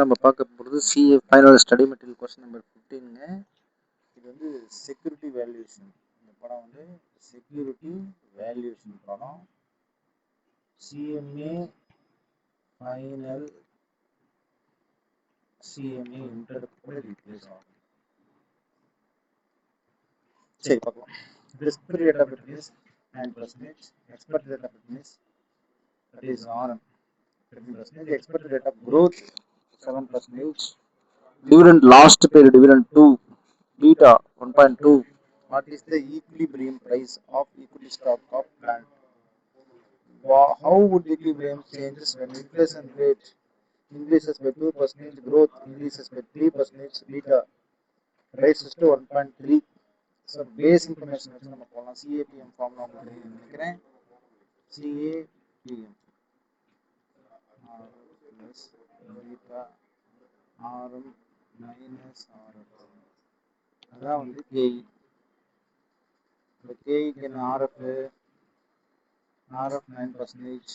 நம்ம பார்க்க போகிறது CA final study material question number 15ங்க. இது வந்து செக்யூரிட்டி வேல்யூஷன். இந்த படம் வந்து செக்யூரிட்டி வேல்யூஷன் படம். சிஎம்ஏ ஃபைனல் சிஎம்ஏ இன்டர் கூட ரீப்ளேஸ் ஆகும். சரி பார்க்கலாம். risk rate of return is 9%, expected rate of return is, that is RM 13%, expected rate of growth 7%, dividend last paid dividend 2, beta 1.2. What is the equilibrium price of equity stock of plant? How would equilibrium changes when inflation rate increases by 2%, growth increases by 3%, beta rises to 1.3. So base information வச்சு நம்ம போகலாம். CAPM formula உங்களுக்கு நினைக்கிறேன். CAPM plus beta RM minus RF, அதான் வந்து KE. இந்த KEக்கு என்ன RF 9%,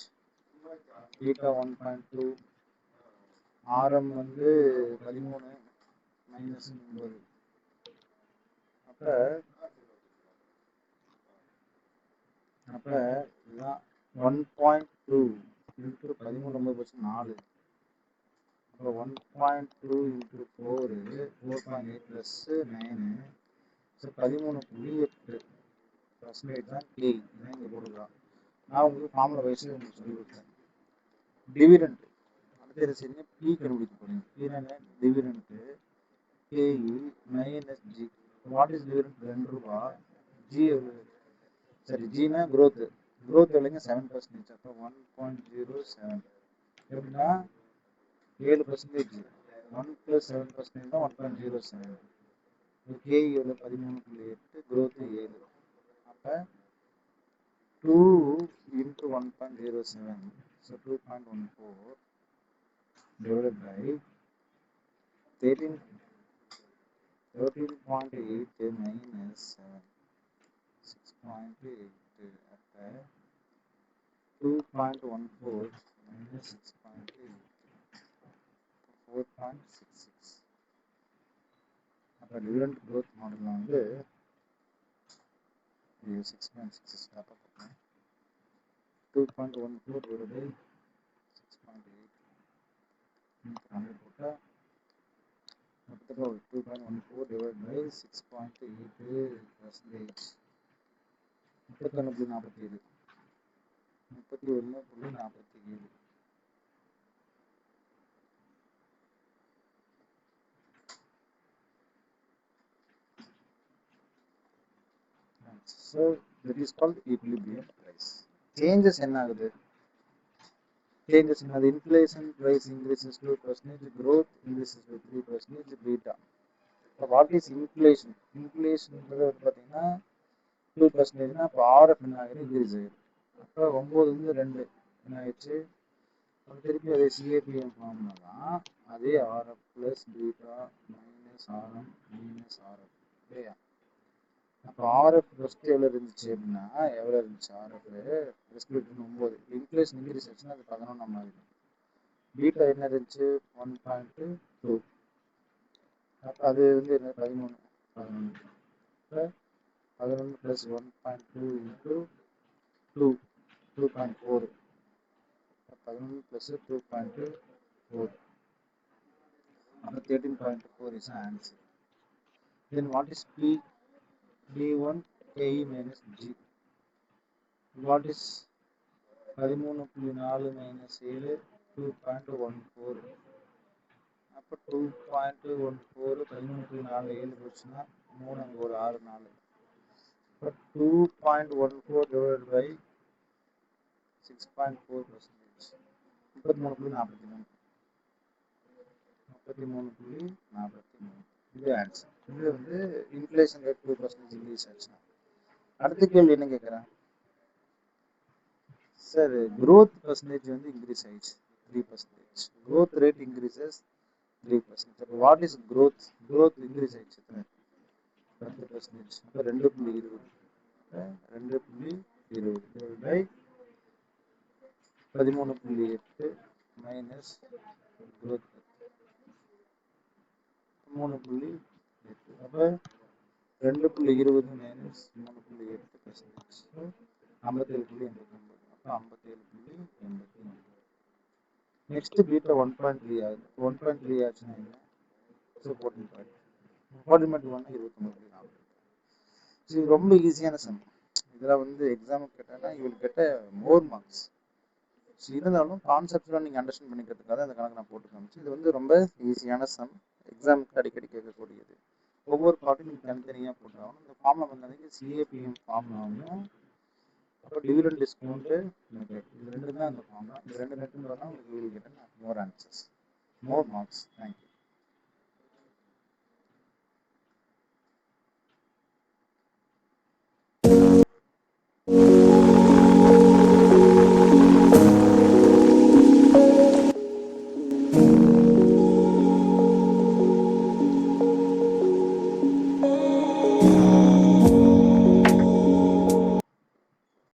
beta 1.2, RM வந்து 13 மைனஸ் 9. அப்ப இதுதான் 1.2 இன்ட்டு 13 4. அப்போ 1.2 இன்ட்டு 4 4.8 ப்ளஸ் 9. ஸோ 13.8% தான் கே. இதான் இங்கே போட்டுக்கலாம். நான் உங்களுக்கு ஃபார்முலா வைஸ் உங்களுக்கு சொல்லி கொடுத்தேன். டிவிடெண்ட் அடுத்த சரிங்க பி கண்டுபிடிக்க போறீங்க. பீனா dividend K E minus G. What is dividend 2 ரூபா. ஜி சரி ஜினா growth எவ்வளோங்க 7%. அப்போ 1.07 எப்படின்னா 7%. 1 + 7% தான் 1.07. கேஇ எவ்வளோ 13.8, growth 7. அப்போ 2 into 1.07, so 2.14 divided by 13.8 minus 7, 6.8. அப்போ 2.14 minus 6.8, 4.66. அப்போ டிவிடெண்ட் growth மாடலில் வந்து 6.66 அப்போ 2.14 divided by 6.8 போட்டால் 2.14 divided by 6.8%, 31.47. 31.47. So that is called equilibrium price. Changes என்ன ஆகுது? Changes in the inflation price increases 2%, growth increases by 3%, beta. So what is inflation? Inflation பார்த்தீங்கன்னா 2%. அப்போ RF என்ன ஆகுது? இன்க்ரீஸ் ஆகுது. அப்போ 9 2 என்ன ஆயிடுச்சு? திருப்பி அதே சிஏபிஎம் ஃபார்முலா தான். அதே RF plus beta minus RM minus RF இல்லையா? அப்போ RF ஃபஸ்ட்டு எவ்வளோ இருந்துச்சு அப்படின்னா எவ்வளோ இருந்துச்சு RF ரெஸ்பிரேட்டர் 9. இன்ஃப்ளேஷன் இன்க்ரீஸ் ஆச்சுன்னா அது 11 ஆகிடும். பீட்டா என்ன இருந்துச்சு 1.2. அப்போ அது வந்து என்ன 13. இப்போ 11 + 1.2 இன்ட்டு 2 2.4. 11 + 2.4. அப்போ 13.4 is answer. Then what is P? D1 KE minus G. What is 13.4 minus 7? 2.14. அப்போ 2.14 13.4 7 போச்சுன்னா 3 அங்கே ஒரு 6 4. இப்போ 2.14 divided by 6.4%. 33.43. 33.43. இது ஆன்சர். இது வந்து இன்ஃப்ளேஷன் ரேட் 2% இன்க்ரீஸ் ஆச்சுன்னா. அடுத்த கேள்வி என்ன கேட்குறேன் சார், growth percentage வந்து இன்க்ரீஸ் ஆயிடுச்சு 3%. growth rate increases 3%. அப்போ what is growth? growth increase ஆயிடுச்சு 10%. அப்போ 2.20. 2.20 பை 13.8 மைனஸ் growth 3.8. அப்போ 2.20 மைனஸ் 3.8%. 57.89. அப்போ 57.89. நெக்ஸ்ட் பீட்டா 1.3 ஆகுது. 1.3 ஆச்சுன்னா என்ன? ஸோ 14.1 29.4. ஸோ இது ரொம்ப ஈஸியான சம். இதில் வந்து எக்ஸாமுக்கு கேட்டாங்கன்னா இவங்க கேட்ட மோர் மார்க்ஸ். ஸோ இருந்தாலும் கான்செப்ட்லாம் நீங்கள் அண்டர்ஸ்டாண்ட் பண்ணிக்கிறதுக்காக அந்த கணக்கு நான் போட்டு காமிச்சு. இது வந்து ரொம்ப ஈஸியான சம், எக்ஸாமுக்கு அடிக்கடி கேட்கக்கூடியது. ஒவ்வொரு பார்ட்டும் நீங்கள் தனித்தனியாக போட்டாலும் இந்த ஃபார்மில் வந்து சிஏபிஎம் ஃபார்ம்லாவும் அப்போ டிவிடெண்ட் டிஸ்கவுண்ட்டு மெத்தட், இது ரெண்டு தான் அந்த ஃபார்ம்லாம். இந்த ரெண்டு மெத்தட் தான் உங்களுக்கு will get more answers, more marks. Thank you.